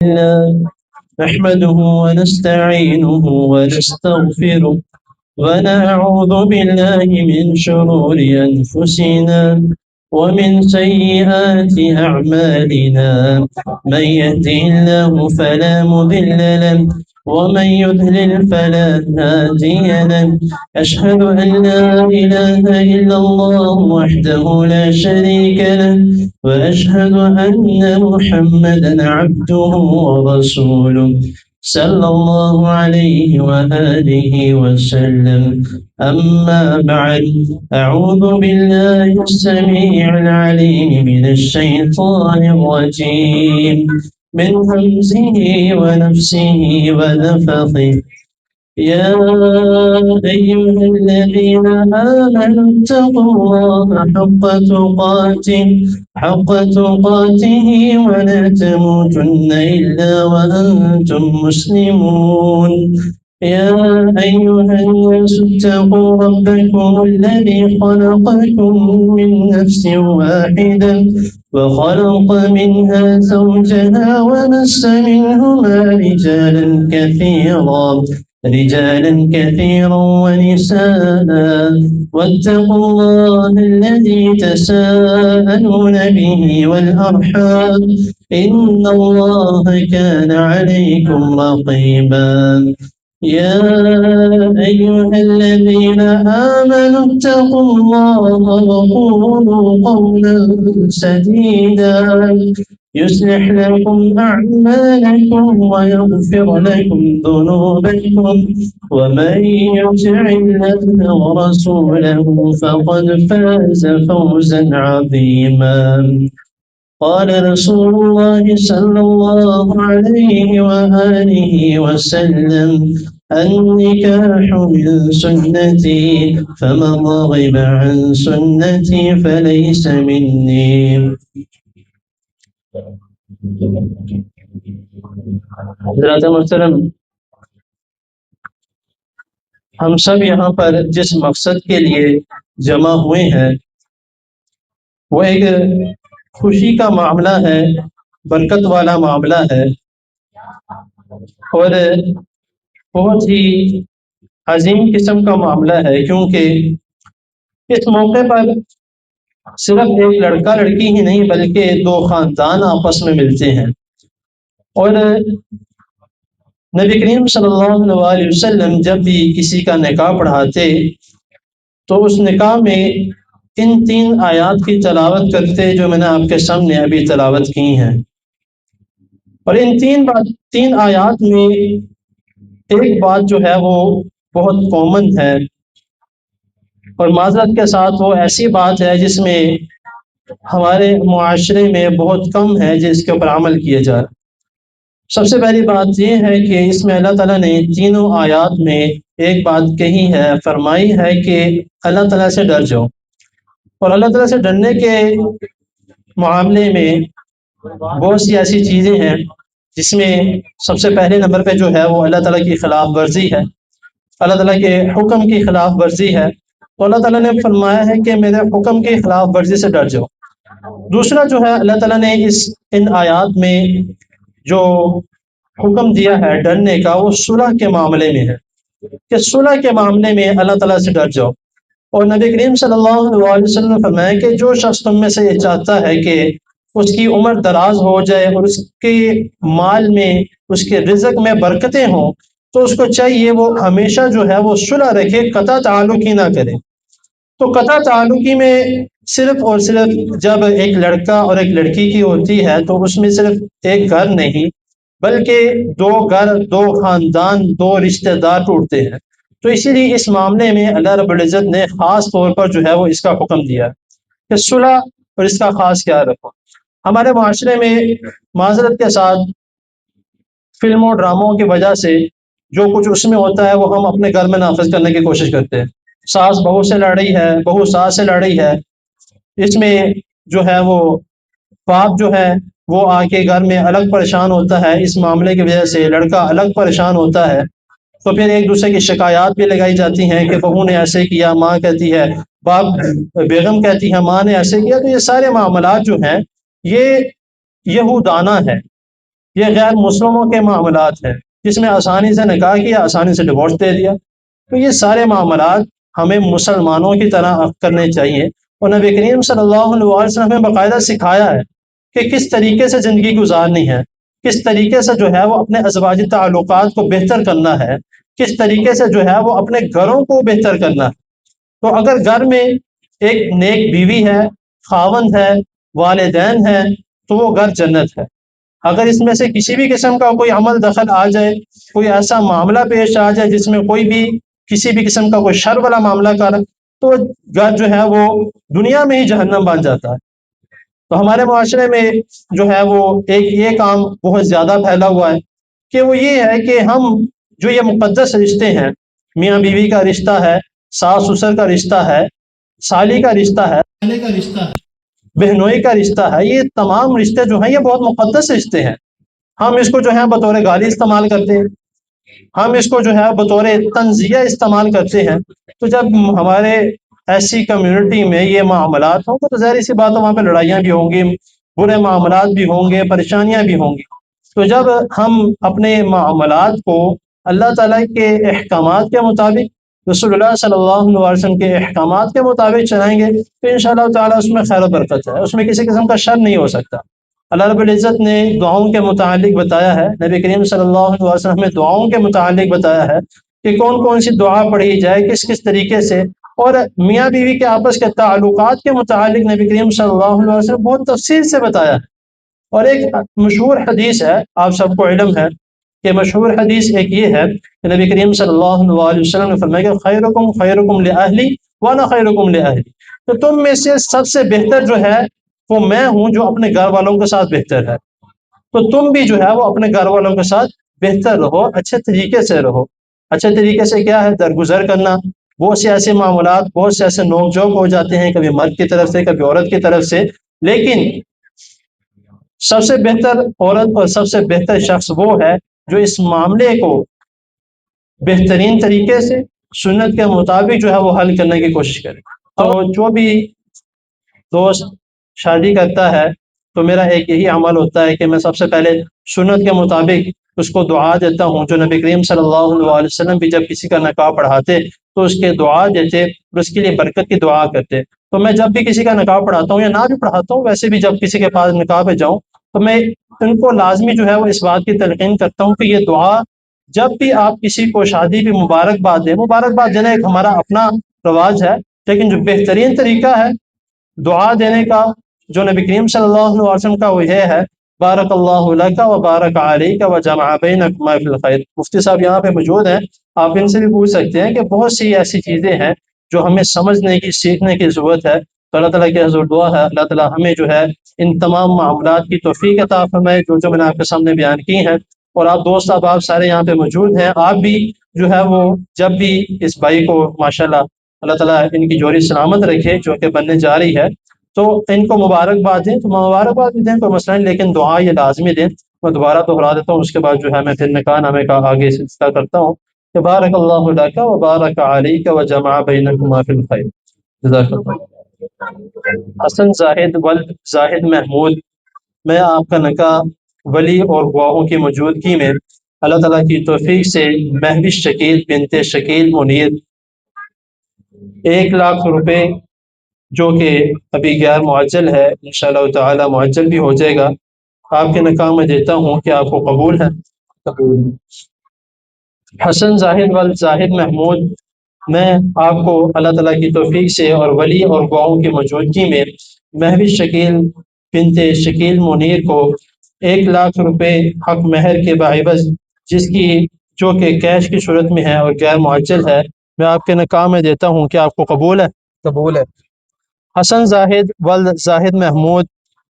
لله نحمده ونستعينه ونستغفره ونعوذ بالله من شرور أنفسنا ومن سيئات أعمالنا من يهده الله فلا مضل له ومن يضلل فلا هادي له أشهد أن لا إله إلا الله وحده لا شريك له وأشهد أن محمدا عبده ورسوله صلى الله عليه وآله وسلم. أما بعد أعوذ بالله السميع العليم من الشيطان الرجيم من همزه ونفسه ونفخه. يا أيها الذين آمنوا اتقوا الله حق تقاته ولا تموتن إلا وأنتم مسلمون. يا أيها الناس اتقوا ربكم الذي خلقكم من نفس واحدة وخلق منها زوجها وبث منهما رجالا كثيرا ونساء واتقوا الله الذي تساءلون به والأرحام إن الله كان عليكم رقيبا. يا أيها الذين آمنوا اتقوا الله وقولوا قولا سديدا يصلح لكم أعمالكم ويغفر لكم ذنوبكم ومن يطع الله ورسوله فقد فاز فوزا عظيما. قال رسول الله صلى الله عليه وآله وسلم النكاح من سنتي فمن رغب عن سنتي فليس مني. حضرات محترم، ہم سب یہاں پر جس مقصد کے لیے جمع ہوئے ہیں وہ ایک خوشی کا معاملہ ہے، برکت والا معاملہ ہے اور بہت ہی عظیم قسم کا معاملہ ہے، کیونکہ اس موقع پر صرف ایک لڑکا لڑکی ہی نہیں بلکہ دو خاندان آپس میں ملتے ہیں. اور نبی کریم صلی اللہ علیہ وسلم جب بھی کسی کا نکاح پڑھاتے تو اس نکاح میں ان 3 آیات کی تلاوت کرتے جو میں نے آپ کے سامنے ابھی تلاوت کی ہیں. اور ان 3 آیات میں ایک بات جو ہے وہ بہت کامن ہے اور معذرت کے ساتھ وہ ایسی بات ہے جس میں ہمارے معاشرے میں بہت کم ہے جس کے اوپر عمل کیا جائے. سب سے پہلی بات یہ ہے کہ اس میں اللہ تعالیٰ نے تینوں آیات میں ایک بات کہی ہے، فرمائی ہے کہ اللہ تعالیٰ سے ڈر جاؤ. اور اللہ تعالیٰ سے ڈرنے کے معاملے میں بہت سی ایسی چیزیں ہیں جس میں سب سے پہلے نمبر پہ جو ہے وہ اللہ تعالیٰ کی خلاف ورزی ہے، اللہ تعالیٰ کے حکم کی خلاف ورزی ہے. تو اللہ تعالیٰ نے فرمایا ہے کہ میرے حکم کی خلاف ورزی سے ڈر جاؤ. دوسرا جو ہے اللہ تعالیٰ نے ان آیات میں جو حکم دیا ہے ڈرنے کا وہ صلح کے معاملے میں ہے کہ صلح کے معاملے میں اللہ تعالیٰ سے ڈر جاؤ. اور نبی کریم صلی اللہ علیہ وسلم نے فرمایا کہ جو شخص تم میں سے یہ چاہتا ہے کہ اس کی عمر دراز ہو جائے اور اس کے مال میں اس کے رزق میں برکتیں ہوں تو اس کو چاہیے وہ ہمیشہ جو ہے وہ صلح رکھے، قطع تعلقی نہ کرے. تو قطع تعلقی میں صرف اور صرف جب ایک لڑکا اور ایک لڑکی کی ہوتی ہے تو اس میں صرف ایک گھر نہیں بلکہ 2 گھر، 2 خاندان، 2 رشتہ دار ٹوٹتے ہیں. تو اسی لیے اس معاملے میں اللہ رب العزت نے خاص طور پر جو ہے وہ اس کا حکم دیا کہ صلح اور اس کا خاص خیال رکھو. ہمارے معاشرے میں معذرت کے ساتھ فلموں ڈراموں کی وجہ سے جو کچھ اس میں ہوتا ہے وہ ہم اپنے گھر میں نافذ کرنے کی کوشش کرتے ہیں. ساس بہو سے لڑ رہی ہے، بہو ساس سے لڑ رہی ہے، اس میں جو ہے وہ باپ جو ہے وہ آ کے گھر میں الگ پریشان ہوتا ہے، اس معاملے کی وجہ سے لڑکا الگ پریشان ہوتا ہے. تو پھر ایک دوسرے کی شکایات بھی لگائی جاتی ہیں کہ بہو نے ایسے کیا، ماں کہتی ہے، باپ بیگم کہتی ہے ماں نے ایسے کیا. تو یہ سارے معاملات جو ہیں یہ یہودانہ ہے یہ غیر مسلموں کے معاملات ہیں جس میں آسانی سے نکاح کیا، آسانی سے ڈیورس دے دیا. تو یہ سارے معاملات ہمیں مسلمانوں کی طرح کرنے چاہیے. اور نبی کریم صلی اللہ علیہ وسلم نے باقاعدہ سکھایا ہے کہ کس طریقے سے زندگی گزارنی ہے، کس طریقے سے جو ہے وہ اپنے ازواجی تعلقات کو بہتر کرنا ہے، کس طریقے سے جو ہے وہ اپنے گھروں کو بہتر کرنا ہے. تو اگر گھر میں ایک نیک بیوی ہے، خاوند ہے، والدین ہیں، تو وہ گھر جنت ہے. اگر اس میں سے کسی بھی قسم کا کوئی عمل دخل آ جائے، کوئی ایسا معاملہ پیش آ جائے جس میں کوئی بھی کسی بھی قسم کا کوئی شر والا معاملہ کر، تو گھر جو ہے وہ دنیا میں ہی جہنم بن جاتا ہے. تو ہمارے معاشرے میں جو ہے وہ ایک یہ کام بہت زیادہ پھیلا ہوا ہے کہ وہ یہ ہے کہ ہم جو یہ مقدس رشتے ہیں، میاں بیوی کا رشتہ ہے، ساس سسر کا رشتہ ہے، سالی کا رشتہ ہے، بہنوئی کا رشتہ ہے، یہ تمام رشتے جو ہیں یہ بہت مقدس رشتے ہیں. ہم اس کو جو ہے بطور گالی استعمال کرتے ہیں، ہم اس کو جو ہے بطور تنزیہ استعمال کرتے ہیں. تو جب ہمارے ایسی کمیونٹی میں یہ معاملات ہوں تو ظاہر سی بات ہے وہاں پہ لڑائیاں بھی ہوں گی، برے معاملات بھی ہوں گے، پریشانیاں بھی ہوں گی. تو جب ہم اپنے معاملات کو اللہ تعالیٰ کے احکامات کے مطابق، رسول اللہ صلی اللہ علیہ وسلم کے احکامات کے مطابق چلائیں گے تو انشاءاللہ تعالیٰ اس میں خیر و برکت ہے، اس میں کسی قسم کا شر نہیں ہو سکتا. اللہ رب العزت نے دعاؤں کے متعلق بتایا ہے، نبی کریم صلی اللہ علیہ وسلم نے دعاؤں کے متعلق بتایا ہے کہ کون کون سی دعا پڑھی جائے، کس کس طریقے سے. اور میاں بیوی کے آپس کے تعلقات کے متعلق نبی کریم صلی اللہ علیہ وسلم بہت تفصیل سے بتایا ہے. اور ایک مشہور حدیث ہے، آپ سب کو علم ہے کہ مشہور حدیث ایک یہ ہے کہ نبی کریم صلی اللہ علیہ وسلم نے فرمایا کہ خیرکم خیرکم لأہلی وانا خیرکم لأہلی. تو تم میں سے سب سے بہتر جو ہے وہ میں ہوں جو اپنے گھر والوں کے ساتھ بہتر ہے. تو تم بھی جو ہے وہ اپنے گھر والوں کے ساتھ بہتر رہو، اچھے طریقے سے رہو. اچھے طریقے سے کیا ہے؟ درگزر کرنا. بہت سے ایسے معاملات، بہت سے ایسے نوک جھوک ہو جاتے ہیں، کبھی مرد کی طرف سے کبھی عورت کی طرف سے، لیکن سب سے بہتر عورت اور سب سے بہتر شخص وہ ہے جو اس معاملے کو بہترین طریقے سے سنت کے مطابق جو ہے وہ حل کرنے کی کوشش کرے. تو جو بھی دوست شادی کرتا ہے تو میرا ایک یہی عمل ہوتا ہے کہ میں سب سے پہلے سنت کے مطابق اس کو دعا دیتا ہوں، جو نبی کریم صلی اللہ علیہ وسلم بھی جب کسی کا نکاح پڑھاتے تو اس کے دعا دیتے اور اس کے لیے برکت کی دعا کرتے. تو میں جب بھی کسی کا نکاح پڑھاتا ہوں یا نہ بھی پڑھاتا ہوں، ویسے بھی جب کسی کے پاس نکاح پہ جاؤں تو میں ان کو لازمی جو ہے وہ اس بات کی تلقین کرتا ہوں کہ یہ دعا جب بھی آپ کسی کو شادی پہ مبارکباد دیں، مبارکباد دینا ایک ہمارا اپنا رواج ہے، لیکن جو بہترین طریقہ ہے دعا دینے کا جو نبی کریم صلی اللہ علیہ وسلم کا وہ یہ ہے، بارک اللہ لک و بارک علیک و جمع بینکما فی الخیر. مفتی صاحب یہاں پہ موجود ہیں، آپ ان سے بھی پوچھ سکتے ہیں کہ بہت سی ایسی چیزیں ہیں جو ہمیں سمجھنے کی، سیکھنے کی ضرورت ہے. تو اللہ تعالیٰ کی حضور دعا ہے اللہ تعالیٰ ہمیں جو ہے ان تمام معاملات کی توفیق عطا فرمائے جو میں نے آپ کے سامنے بیان کی ہیں. اور آپ دوست آپ سارے یہاں پہ موجود ہیں، آپ بھی جو ہے وہ جب بھی اس بھائی کو ماشاءاللہ اللہ تعالیٰ ان کی جوڑی سلامت رکھے جو کہ بننے جا رہی ہے، تو ان کو مبارکباد دیں. تو مبارکباد بھی دیں، کوئی مسئلہ نہیں، لیکن دعا یہ لازمی دیں. میں دوبارہ دہرا دیتا ہوں، اس کے بعد جو ہے میں پھر نکاح نامے کا آگے سلسلہ کرتا ہوں کہ بارک اللہ لک و بارک علیک و جمع بینکما فی الخیر. جزاک اللہ. حسن زاہد ولد زاہد محمود، میں آپ کا نکاح ولی اور گواہوں کی موجودگی میں اللہ تعالیٰ کی توفیق سے مہوش شکیل بنت شکیل منیر 1,00,000 روپے جو کہ ابھی غیر معجل ہے، انشاءاللہ تعالی معجل بھی ہو جائے گا، آپ کے نکاح میں دیتا ہوں کہ آپ کو قبول ہے؟ قبول. حسن زاہد ولد زاہد محمود، میں آپ کو اللہ تعالیٰ کی توفیق سے اور ولی اور گواہوں کی موجودگی میں مہوش شکیل بنت شکیل منیر کو 1,00,000 روپے حق مہر کے بعوض، جس کی جو کہ کیش کی صورت میں ہے اور غیر معجل ہے، میں آپ کے نکاح میں دیتا ہوں کہ آپ کو قبول ہے؟ قبول ہے. حسن زاہد ولد زاہد محمود،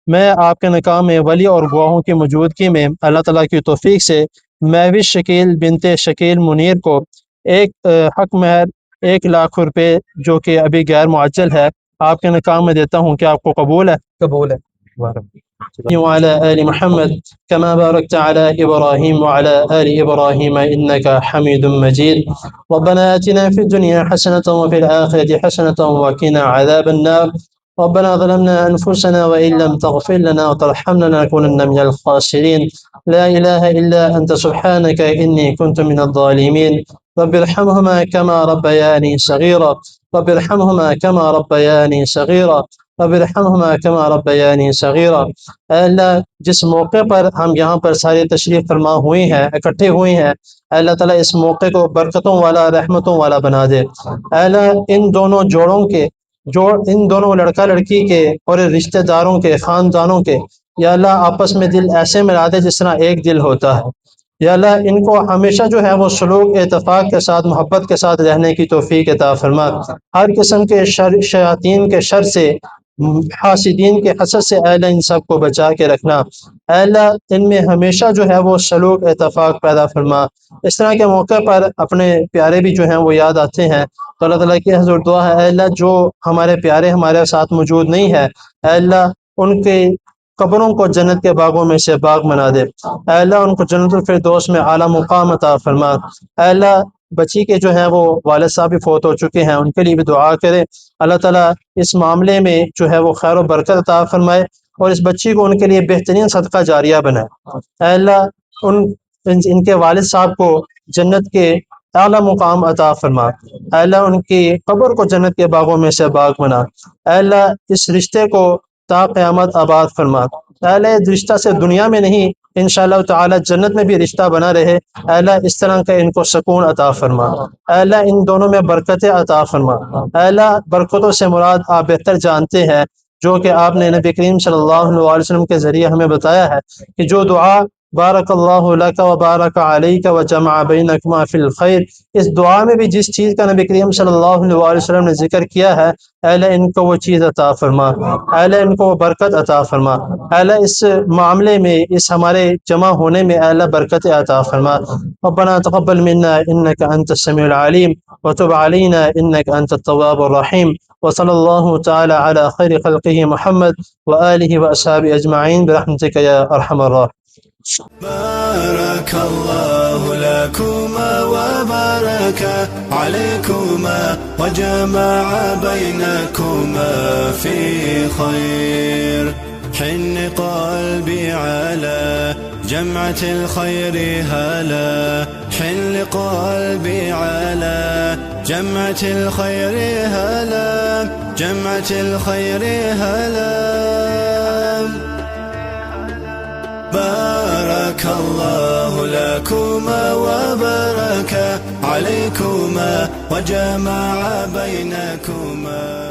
میں آپ کے نکاح میں ولی اور گواہوں کی موجودگی میں اللہ تعالیٰ کی توفیق سے مہوش شکیل بنت شکیل منیر کو ایک حق مہر 1,00,000 روپے جو کہ ابھی غیر معجل ہے، آپ کے نکاح میں دیتا ہوں کہ آپ کو قبول ہے؟ قبول ہے. وعلى آل محمد كما باركت على إبراهيم وعلى آل إبراهيم إنك حميد مجيد. ربنا آتنا في الدنيا حسنة وفي الآخرة حسنة وقنا عذاب النار. ربنا ظلمنا أنفسنا وإن لم تغفر لنا وترحمنا لنكونن من الخاسرين. لا إله إلا أنت سبحانك إني كنت من الظالمين. رب ارحمهما كما ربياني صغيرا. رب ارحمهما كما ربياني صغيرا. رب ارحمهما كما ربياني صغيرا. اے اللہ جس موقع پر ہم یہاں پر سارے تشریف فرما ہوئے ہیں، اکٹھے ہوئے ہیں، اے اللہ تعالیٰ اس موقع کو برکتوں والا، رحمتوں والا بنا دے۔ اے اللہ ان دونوں جوڑوں کے، ان دونوں لڑکا لڑکی کے اور رشتہ داروں کے، خاندانوں کے، یا اللہ آپس میں دل ایسے ملا دے جس طرح ایک دل ہوتا ہے۔ یا اللہ ان کو ہمیشہ جو ہے وہ سلوک، اتفاق کے ساتھ، محبت کے ساتھ رہنے کی توفیق عطا فرما۔ ہر قسم کے شیاطین کے شر سے، حاسدین کے حسد سے اے اللہ ان سب کو بچا کے رکھنا۔ اے اللہ ان میں ہمیشہ جو ہے وہ سلوک، اتفاق پیدا فرما۔ اس طرح کے موقع پر اپنے پیارے بھی جو ہیں وہ یاد آتے ہیں، تو اللہ تعالیٰ کی حضور دعا ہے اے اللہ جو ہمارے پیارے ہمارے ساتھ موجود نہیں ہے، اے اللہ ان کے قبروں کو جنت کے باغوں میں سے باغ بنا دے۔ اے اللہ ان کو جنت الفردوس میں اعلیٰ مقام عطا فرما۔ اے اللہ بچی کے جو ہیں وہ والد صاحب بھی فوت ہو چکے ہیں، ان کے لیے بھی دعا کرے، اللہ تعالیٰ اس معاملے میں جو ہے وہ خیر و برکت عطا فرمائے اور اس بچی کو ان کے لیے بہترین صدقہ جاریہ بنائے۔ اے اللہ ان کے والد صاحب کو جنت کے اعلیٰ مقام عطا فرما۔ اے اللہ ان کی قبر کو جنت کے باغوں میں سے باغ بنا۔ اے اللہ اس رشتے کو تا قیامت آباد فرما۔ اے اللہ اس رشتہ سے دنیا میں نہیں، انشاءاللہ تعالی جنت میں بھی رشتہ بنا رہے۔ اے اللہ اس طرح کا ان کو سکون عطا فرما۔ اے اللہ ان دونوں میں برکتیں عطا فرما۔ اے اللہ برکتوں سے مراد آپ بہتر جانتے ہیں، جو کہ آپ نے نبی کریم صلی اللہ علیہ وسلم کے ذریعے ہمیں بتایا ہے کہ جو دعا بارک اللہ لک و بارک علیک و جمع بینکما فی الخیر، اس دعا میں بھی جس چیز کا نبی کریم صلی اللہ علیہ وسلم نے ذکر کیا ہے، اے اللہ ان کو وہ چیز عطا فرما، اے اللہ ان کو وہ برکت عطا فرما، اے اللہ اس معاملے میں، اس ہمارے جمع ہونے میں اے اللہ برکت عطا فرما۔ ربنا تقبل منا انک انت السمیع العلیم وتب علینا انک انت التواب الرحیم، وصلی اللہ تعالی علی خیر خلقہ محمد وآلہ واصحابہ اجمعین برحمتک یا ارحم الراحمین۔ بارك الله لكما وبارك عليكما وجمع بينكما في خير. حن قلبي على جمعة الخير هلا، حن قلبي على جمعة الخير هلا، جمعة الخير هلا. بارك الله لكما وبارك عليكما وجمع بينكما